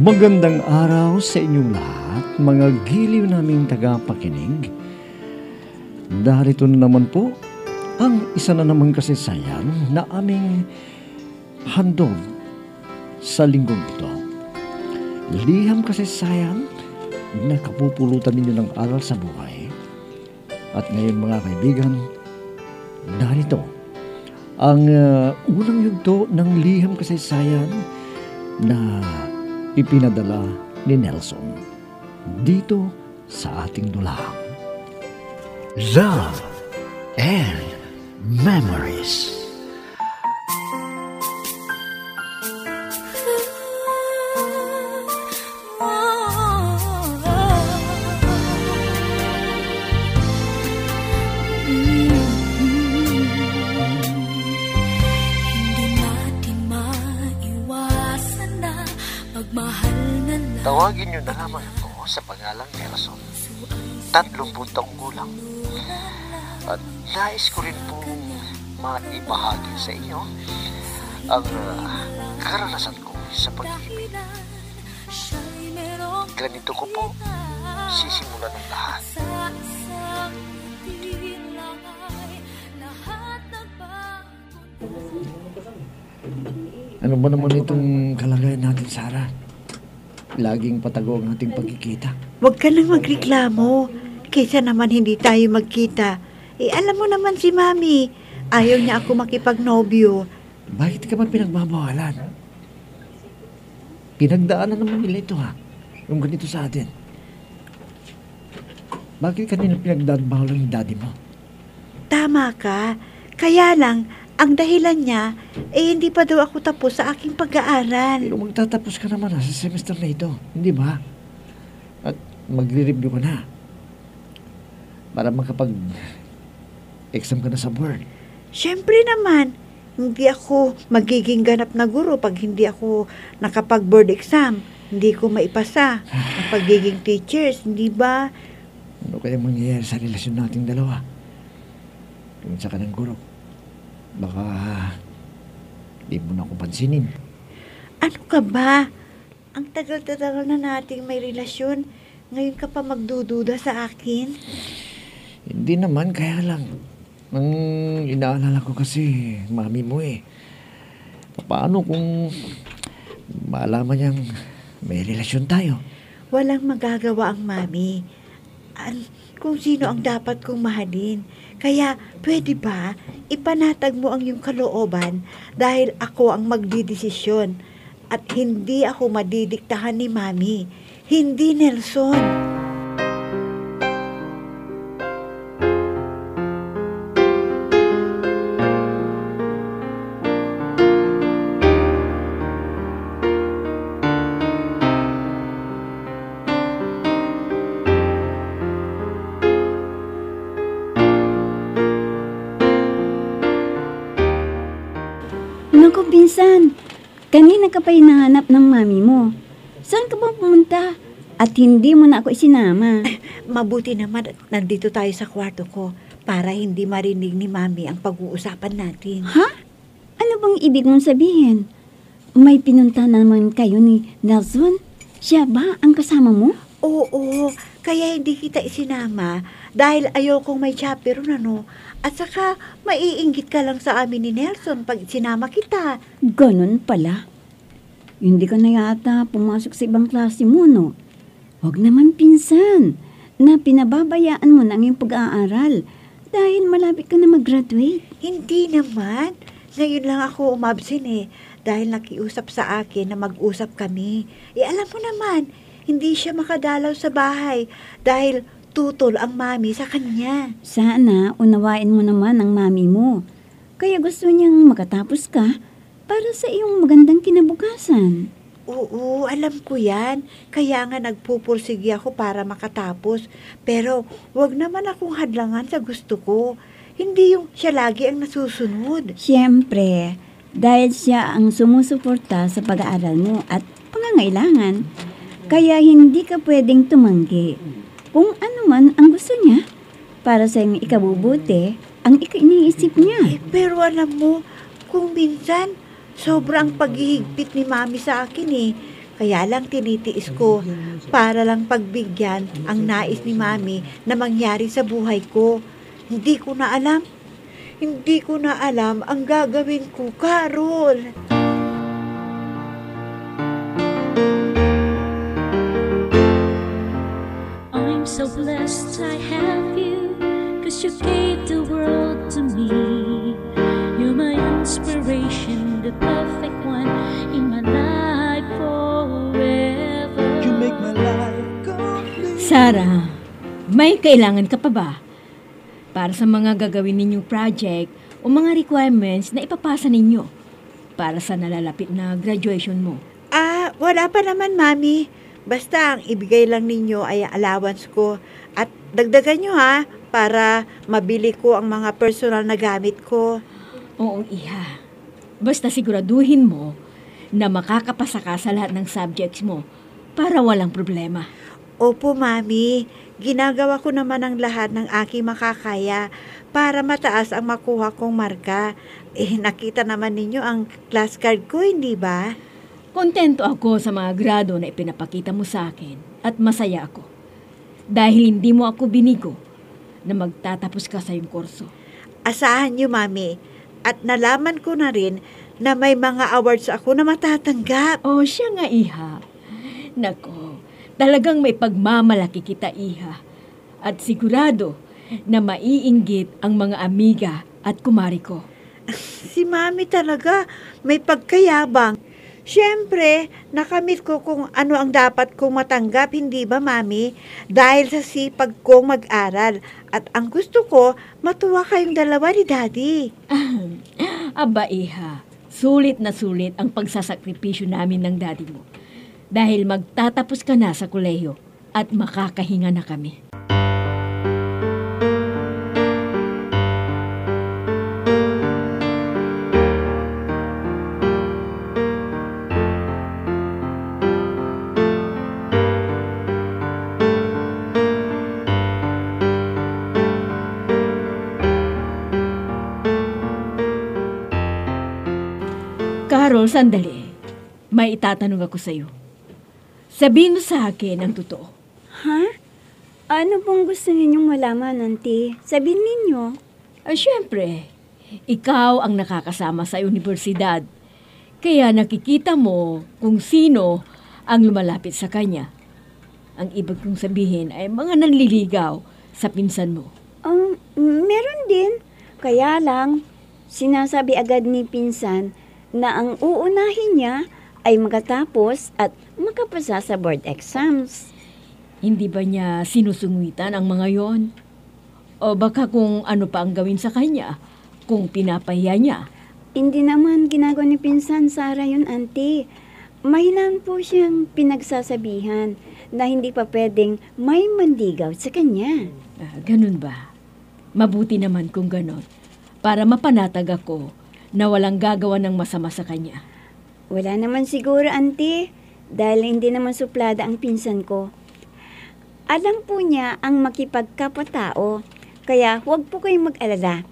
Magandang araw sa inyong lahat, mga giliw naming tagapakinig. Darito na naman po ang isa na namang kasaysayan na aming handog sa linggong ito. Liham kasaysayan na kapupulutan ninyo ng aral sa buhay. At ngayon mga kaibigan, darito ang unang yugto ng liham kasaysayan na ipinadala ni Nelson dito sa ating dulang. Love and Memories. Tawagin niyo na lamang ako sa pangalang Nelson. 30 taong gulang. At nais ko rin pong maibahagi sa inyo ang karanasan ko sa pag-ibig. Ganito ko po sisimulan ng lahat. Ano ba naman itong kalagayan natin, Sarah? Laging patago ang ating pagkikita. Huwag ka nang magreklamo. Kaysa naman hindi tayo magkita. Alam mo naman si Mami. Ayaw niya ako makipagnobyo. Bakit ka ba pinagbabawalan? Pinagdaanan naman nila ito, ha? Yung ganito sa atin. Bakit kanina pinagbawalan yung daddy mo? Tama ka. Kaya lang, ang dahilan niya, hindi pa daw ako tapos sa aking pag-aaral. Pero magtatapos ka naman sa semester na ito, hindi ba? At magre-review ka na. Para makapag-exam ka na sa board. Siyempre naman, hindi ako magiging ganap na guro pag hindi ako nakapag-board exam. Hindi ko maipasa ang pagiging teachers, hindi ba? Ano kaya mangyayari sa relasyon nating dalawa? Kung isa ka ng guro. Baka di mo na ako pansinin. Ano ka ba? Ang tagal-tagal na nating may relasyon. Ngayon ka pa magdududa sa akin? Hindi naman, kaya lang. Ang inaalala ko kasi, mami mo eh. Paano kung malaman niyang may relasyon tayo? Walang magagawa ang mami. Kung sino ang dapat kong mahalin. Kaya, pwede ba, ipanatag mo ang iyong kalooban dahil ako ang magdidesisyon at hindi ako madidiktahan ni Mami. Hindi Nelson. Naku, Pinsan, kanina ka pa hinahanap ng mami mo. Saan ka ba pumunta? At hindi mo na ako isinama. Mabuti naman at nandito tayo sa kwarto ko para hindi marinig ni Mami ang pag-uusapan natin. Ha? Ano bang ibig mong sabihin? May pinunta naman kayo ni Nelson? Siya ba ang kasama mo? Oo, kaya hindi kita isinama dahil ayokong may chaperon ano. At saka, maiinggit ka lang sa amin ni Nelson pag sinama kita. Ganon pala. Hindi ka na yata pumasok sa ibang klase mo, no? Huwag naman, Pinsan, na pinababayaan mo na ang iyong pag-aaral dahil malapit ka na mag-graduate. Hindi naman. Ngayon lang ako umabsen dahil nakiusap sa akin na mag-usap kami. Alam mo naman, hindi siya makadalaw sa bahay dahil tutol ang mami sa kanya. Sana unawain mo naman ang mami mo. Kaya gusto niyang makatapos ka para sa iyong magandang kinabukasan. Oo, alam ko yan. Kaya nga nagpupursige ako para makatapos. Pero wag naman akong hadlangan sa gusto ko. Hindi yung siya lagi ang nasusunod. Siyempre, dahil siya ang sumusuporta sa pag-aaral mo at pangangailangan. Kaya hindi ka pwedeng tumanggi. Kung ano man ang gusto niya, para sa iyong ikabubuti, ang iniisip niya. Pero alam mo, kung minsan, sobrang paghihigpit ni Mami sa akin Kaya lang tinitiis ko para lang pagbigyan ang nais ni Mami na mangyari sa buhay ko. Hindi ko na alam. Hindi ko na alam ang gagawin ko, Carol. I'm so blessed I have you, 'cause you gave the world to me. You're my inspiration, the perfect one in my life forever. You make my life complete. Sarah, may kailangan ka pa ba? Para sa mga gagawin ninyong project o mga requirements na ipapasa ninyo para sa nalalapit na graduation mo. Wala pa naman, Mami. Basta ang ibigay lang ninyo ay allowance ko. At dagdagan nyo ha, para mabili ko ang mga personal na gamit ko. Oo, iha. Basta siguraduhin mo na makakapasa ka sa lahat ng subjects mo para walang problema. Opo, Mami. Ginagawa ko naman ang lahat ng aking makakaya para mataas ang makuha kong marka. Nakita naman ninyo ang class card ko, hindi ba? Kontento ako sa mga grado na ipinapakita mo sa akin at masaya ako. Dahil hindi mo ako binigo na magtatapos ka sa iyong kurso. Asahan niyo, Mami. At nalaman ko na rin na may mga awards ako na matatanggap. Oh, siya nga, iha. Nako, talagang may pagmamalaki kita, iha. At sigurado na maiinggit ang mga amiga at kumari ko. Si Mami talaga may pagkayabang. Siyempre, nakamit ko kung ano ang dapat kong matanggap, hindi ba, Mami? Dahil sa sipag kong mag-aral. At ang gusto ko, matuwa kayong dalawa ni Daddy. Aba, iha, sulit na sulit ang pagsasakripisyo namin ng daddy mo. Dahil magtatapos ka na sa kolehiyo at makakahinga na kami. Carol, sandali. May itatanong ako sa'yo. Sabihin mo sa akin ang totoo. Ha? Ano pong gusto ninyong malaman, Auntie? Sabihin ninyo. Siyempre, ikaw ang nakakasama sa universidad. Kaya nakikita mo kung sino ang lumalapit sa kanya. Ang ibig kong sabihin ay mga nanliligaw sa pinsan mo. Meron din. Kaya lang, sinasabi agad ni pinsan na ang uunahin niya ay makatapos at makapasa sa board exams. Hindi ba niya sinusungitan ang mga yon? O baka kung ano pa ang gawin sa kanya, kung pinapahiya niya? Hindi naman ginagawa ni pinsan Sarah yun, Auntie. May lang po siyang pinagsasabihan na hindi pa pwedeng may mandigaw sa kanya. Ganun ba? Mabuti naman kung ganon. Para mapanatag ako na walang gagawa ng masama sa kanya. Wala naman siguro, Auntie, dahil hindi naman suplada ang pinsan ko. Alam po niya ang makipagkapwa-tao, kaya huwag po kayong mag-alala.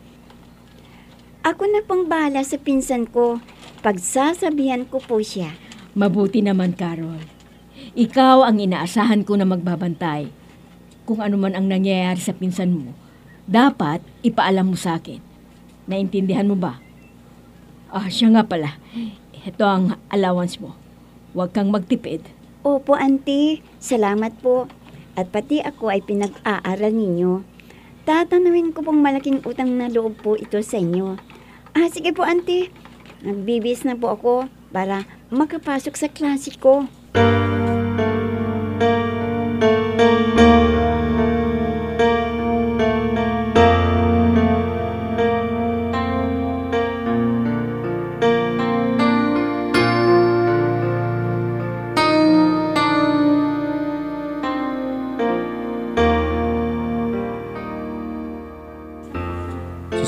Ako na pang bahala sa pinsan ko, pagsasabihan ko po siya. Mabuti naman, Carol. Ikaw ang inaasahan ko na magbabantay. Kung ano man ang nangyayari sa pinsan mo, dapat ipaalam mo sa akin. Naintindihan mo ba? Siya nga pala. Ito ang allowance mo. Huwag kang magtipid. Opo, Auntie. Salamat po. At pati ako ay pinag-aaral ninyo. Tatanawin ko pong malaking utang na loob po ito sa inyo. Sige po, Auntie. Nagbibis na po ako para makapasok sa klase ko.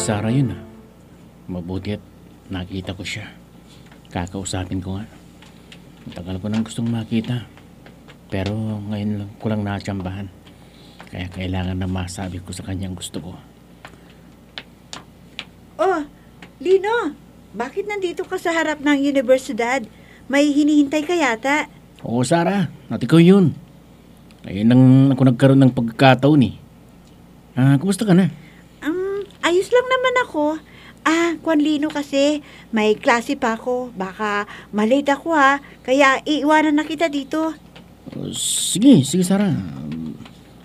Sarah yun Mabuti at nakita ko siya. Kakausapin ko nga. Tagal ko nang gustong makita. Pero ngayon lang ko lang natsambahan. Kaya kailangan na masabi ko sa kanyang gusto ko. Oh, Lino, bakit nandito ka sa harap ng universidad? May hinihintay ka yata. Oo, Sarah. At ikaw yun. Ayun lang ako nagkaroon ng pagkakataon eh. Kumusta ka na? Ayos lang naman ako. Kwan Lino kasi, may klase pa ako. Baka malate ako ha. Kaya iiwanan na kita dito. Sige, Sarah.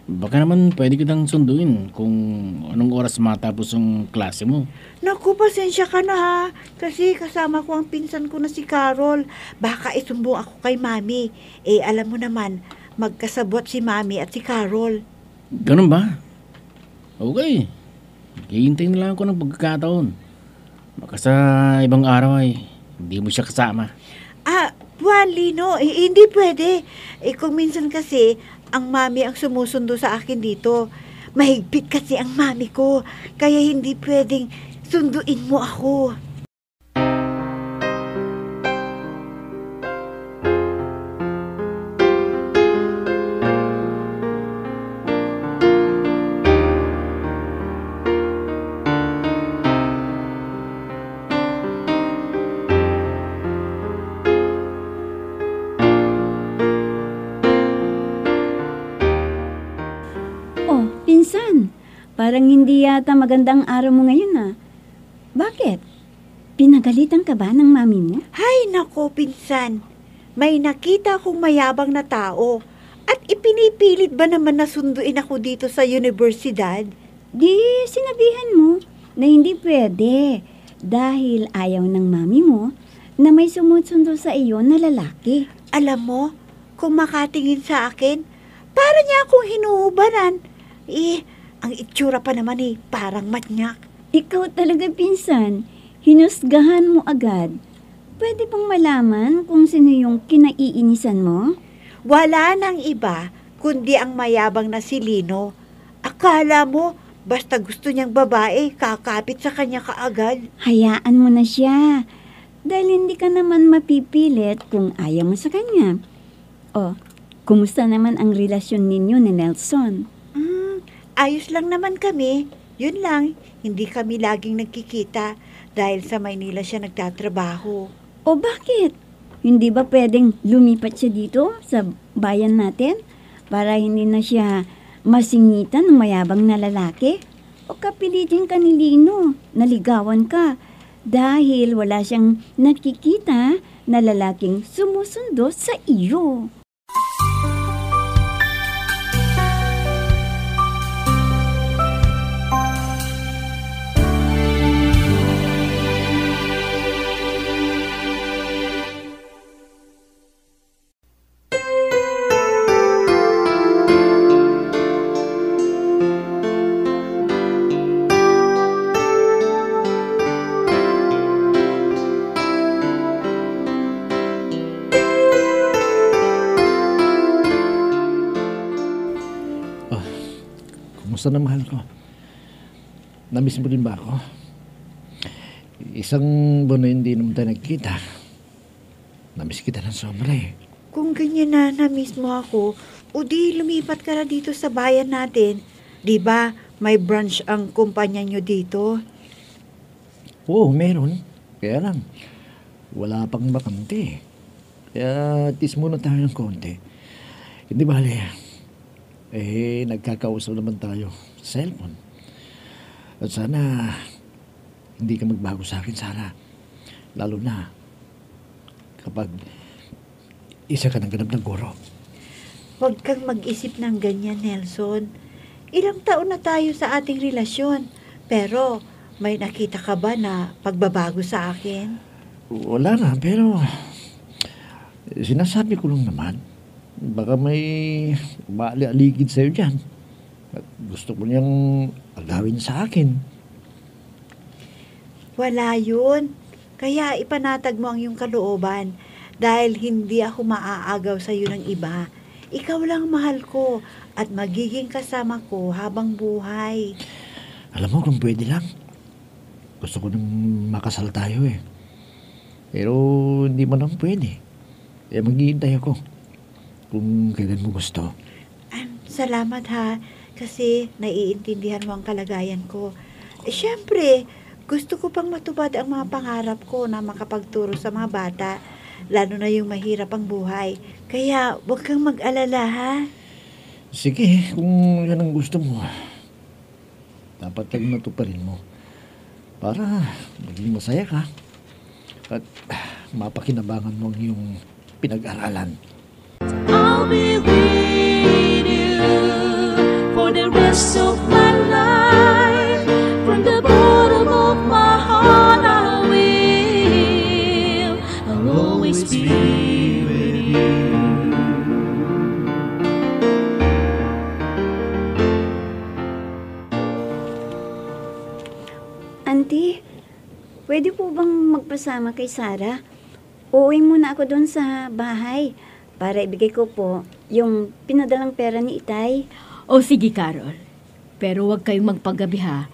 Baka naman pwede kitang sunduin kung anong oras matapos ang klase mo. Naku, pasensya ka na ha. Kasi kasama ko ang pinsan ko na si Carol. Baka isumbong ako kay Mami. Alam mo naman, magkasabot si Mami at si Carol. Ganun ba? Okay. Hihintayin na lang ako ng pagkakataon. Baka sa ibang araw ay hindi mo siya kasama. Juan Lino, hindi pwede. Kung minsan kasi, ang Mami ang sumusundo sa akin dito. Mahigpit kasi ang Mami ko. Kaya hindi pwedeng sunduin mo ako. Oh, pinsan, parang hindi yata magandang araw mo ngayon Bakit? Pinagalitan ka ba ng mami mo? Hay nako, pinsan. May nakita akong mayabang na tao. At ipinipilit ba naman na sunduin ako dito sa universidad? Di sinabihan mo na hindi pwede dahil ayaw ng mami mo na may sumusundo sa iyo na lalaki. Alam mo, kung makatingin sa akin, para niya akong hinuhubaran. Ang itsura pa naman parang matnyak. Ikaw talaga, pinsan. Hinusgahan mo agad. Pwede bang malaman kung sino yung kinaiinisan mo? Wala nang iba, kundi ang mayabang na si Lino. Akala mo, basta gusto niyang babae, kakapit sa kanya kaagad. Hayaan mo na siya. Dahil hindi ka naman mapipilit kung ayaw mo sa kanya. Oh, kumusta naman ang relasyon ninyo ni Nelson? Ayos lang naman kami. Yun lang, hindi kami laging nagkikita dahil sa Maynila siya nagtatrabaho. O bakit? Hindi ba pwedeng lumipat siya dito sa bayan natin para hindi na siya masingitan ng mayabang na lalaki? O kapilitin ka ni Lino, naligawan ka dahil wala siyang nakikita na lalaking sumusundo sa iyo. Kumusta na, mahal ko? Namiss mo din ba ako? Isang buwan na hindi naman tayo nagkita. Namiss kita ng sobra Kung ganyan na miss mo ako, o di lumipat ka na dito sa bayan natin. Di ba may branch ang kumpanya nyo dito? Oo, meron. Kaya lang, wala pang bakante. Kaya tis muna tayo ng konti. Hindi bale, nagkakausap naman tayo sa cellphone. At sana, hindi ka magbago sa akin, Sarah. Lalo na, kapag isa ka ng ganap ng guro. Huwag kang mag-isip ng ganyan, Nelson. Ilang taon na tayo sa ating relasyon. Pero, may nakita ka ba na pagbabago sa akin? Wala na, pero sinasabi ko lang naman. Baka may maali-aligid sa'yo dyan. At gusto ko niyang agawin sa akin. Wala yun. Kaya ipanatag mo ang iyong kalooban dahil hindi ako maaagaw sa iyo ng iba. Ikaw lang mahal ko at magiging kasama ko habang buhay. Alam mo kung pwede lang. Gusto ko nang makasal tayo Pero hindi man lang pwede. Kaya maghihintay ako kung kailan mo gusto. Salamat ha, kasi naiintindihan mo ang kalagayan ko. Siyempre, gusto ko pang matupad ang mga pangarap ko na makapagturo sa mga bata. lalo na yung mahirap ang buhay. Kaya huwag kang mag-alala, ha? Sige, kung yan ang gusto mo, dapat lang natuparin mo para maging masaya ka at mapakinabangan mo ang iyong pinag-aralan. I'll be with you for the rest of my life. From the bottom of my heart, I'll always be with you. Auntie, pwede po bang magpasama kay Sarah? Uuwi muna ako doon sa bahay para ibigay ko po yung pinadalang pera ni Itay. O sige, Carol. Pero huwag kayong magpagabi ha.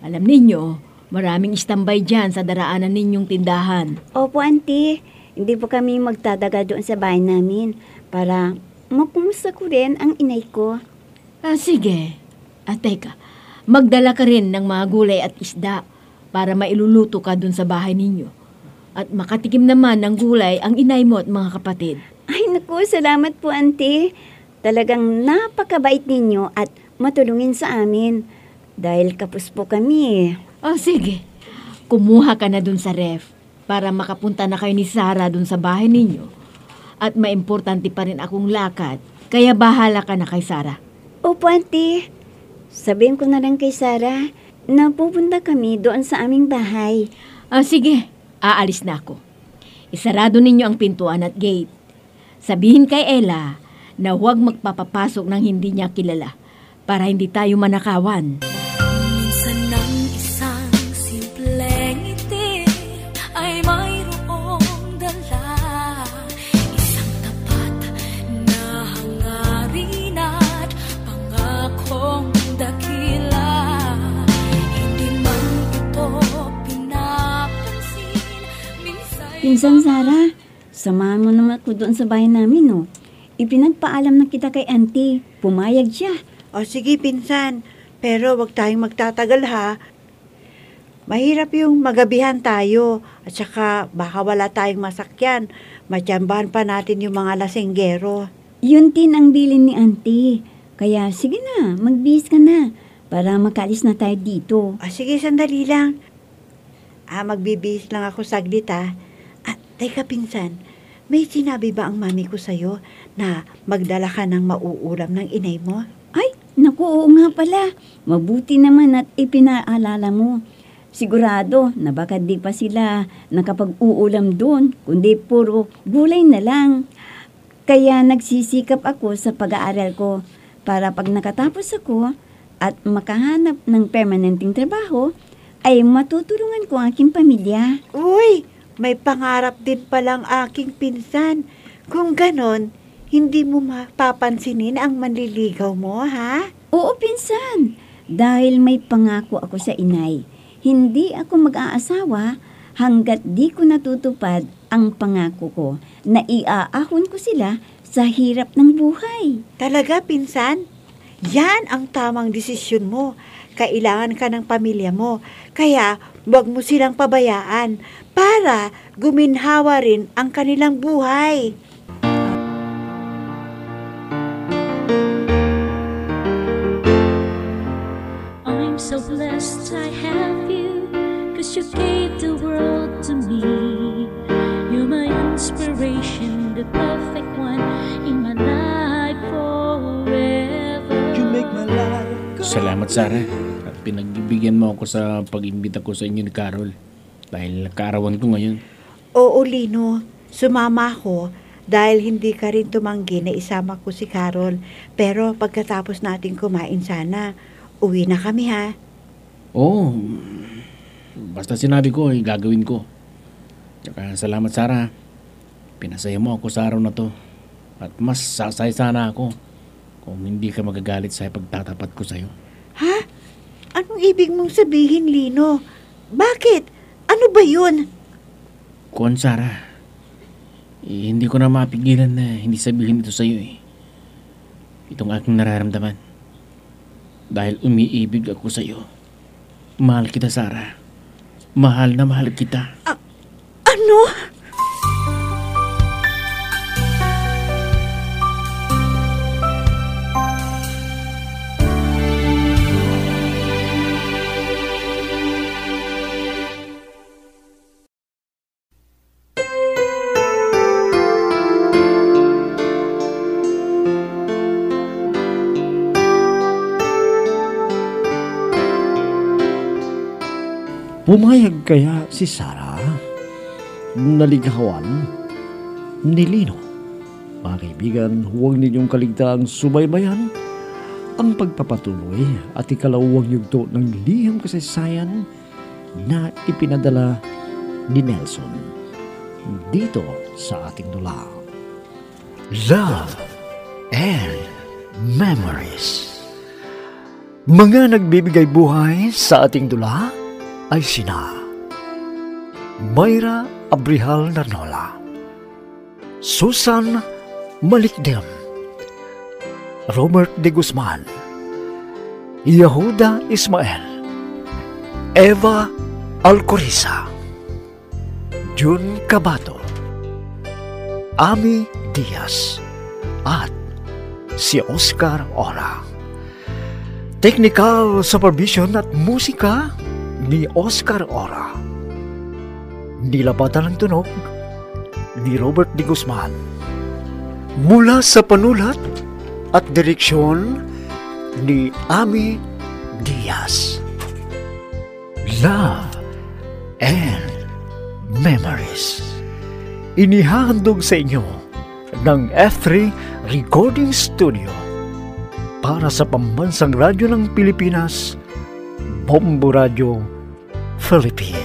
Alam ninyo, maraming istambay dyan sa daraanan ninyong tindahan. Opo, Auntie. Hindi po kami magtadaga doon sa bahay namin para makumusta ko rin ang inay ko. Sige. Teka, magdala ka rin ng mga gulay at isda para mailuluto ka dun sa bahay ninyo. At makatikim naman ng gulay ang inay mo at mga kapatid. Ay naku, salamat po, Auntie. Talagang napakabait ninyo at matulungin sa amin. Dahil kapos po kami. Sige. Kumuha ka na dun sa ref para makapunta na kayo ni Sarah dun sa bahay ninyo. At maimportante pa rin akong lakad, kaya bahala ka na kay Sarah. Opo, Auntie. Sabihin ko na lang kay Sarah na pupunta kami doon sa aming bahay. Sige, aalis na ako. Isarado ninyo ang pintuan at gate. Sabihin kay Ella na huwag magpapapasok ng hindi niya kilala para hindi tayo manakawan. Minsan ng isang simpleng ngiti ay mayroong dala, isang tapat na hangarin at pangakong dakila. Hindi man ito pinapansin, Pinsan Sarah, samahan mo naman ako doon sa bahay namin, no? Ipinagpaalam na kita kay Auntie. Pumayag siya. O sige, pinsan. Pero wag tayong magtatagal, ha? Mahirap yung magabihan tayo. At saka baka wala tayong masakyan. Matsambahan pa natin yung mga lasenggero. Yun din ang bilin ni Auntie. Kaya sige na, magbihis ka na para makalis na tayo dito. O sige, sandali lang. Magbibihis lang ako saglit, ha? Teka, pinsan. May sinabi ba ang mami ko sa'yo na magdala ka ng mauulam ng inay mo? Ay, naku, oo nga pala. Mabuti naman at ipinaalala mo. Sigurado na baka di pa sila nakapag-uulam doon, kundi puro gulay na lang. Kaya nagsisikap ako sa pag-aaral ko para pag nakatapos ako at makahanap ng permanenteng trabaho, ay matutulungan ko ang aking pamilya. Uy! May pangarap din palang aking pinsan. Kung ganon, hindi mo mapapansinin ang manliligaw mo, ha? Oo, pinsan. Dahil may pangako ako sa inay. Hindi ako mag-aasawa hanggat di ko natutupad ang pangako ko na iaahon ko sila sa hirap ng buhay. Talaga, pinsan? Yan ang tamang desisyon mo. Kailangan ka ng pamilya mo. Kaya, huwag mo silang pabayaan para guminhawa rin ang kanilang buhay. I'm so blessed I have you, 'cause you gave the world to me. You're my inspiration, the perfect one in my life forever. You make my life go. Salamat, Sarah. At pinagbibigyan mo ako sa pag-imbita ko sa inyo ni Carol. Dahil kaarawan ko ngayon. Oo, Lino. Sumama ako dahil hindi ka rin tumanggi na isama ko si Carol. Pero pagkatapos natin kumain sana, uwi na kami, ha? Oo. Basta sinabi ko, gagawin ko. Tsaka salamat, Sarah. Pinasaya mo ako sa araw na to. At mas sasay sana ako kung hindi ka magagalit sa pagtatapat ko sa'yo. Ha? Anong ibig mong sabihin, Lino? Bakit? Ano ba yun? Kuwan, Sarah. Hindi ko na mapigilan na hindi sabihin ito sa'yo eh. Itong aking nararamdaman. Dahil umiibig ako sa'yo. Mahal kita, Sarah. Mahal na mahal kita. Ano? Pumayag kaya si Sarah? Naligawan ni Lino. Mga kaibigan, huwag ninyong kaligtaang subaybayan ang pagpapatuloy at ikalawang yugto ng liham kasaysayan na ipinadala ni Nelson dito sa ating dula. Love and Memories. Mga nagbibigay buhay sa ating dula ay sina Mayra Abrihal Narnola, Susan Malikdem, Robert de Guzman, Yehuda Ismael, Eva Alcoriza, Jun Cabato, Ami Diaz, at si Oscar Ora. Technical supervision at musika ni Oscar Ora. Nilapatan ng tunog ni Robert de Guzman. Mula sa panulat at direksyon ni Ami Diaz. Love and Memories. Inihahandog sa inyo ng F3 Recording Studio para sa Pambansang Radyo ng Pilipinas, Bombo Radio, Philippines.